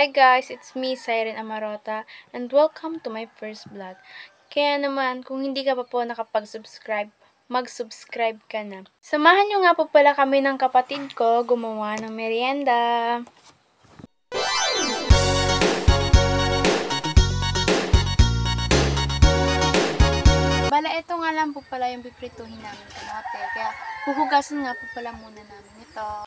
Hi guys, it's me, Siren Amarota, and welcome to my first vlog. Kaya naman, kung hindi ka pa po nakapag-subscribe, mag-subscribe ka na. Samahan nyo nga po pala kami ng kapatid ko gumawa ng merienda. Bala, ito nga lang po pala yung piprituhin namin kamote. Kaya huhugasan nga po pala muna namin ito.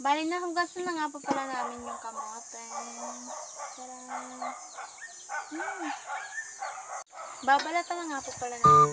Bali na, hugasan na nga po pala namin yung kamote. Tara! Babalatan na nga po pala namin.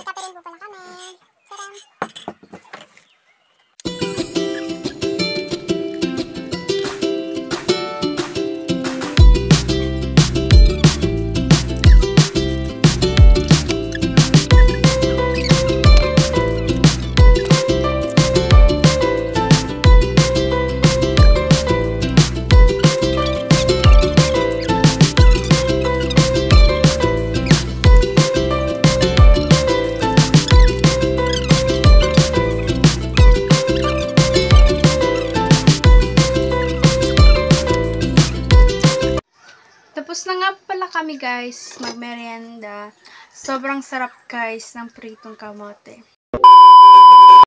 Nagkapirin po pala kami. Sarang! Tapos na nga pala kami guys, magmerienda. Sobrang sarap guys ng pritong kamote.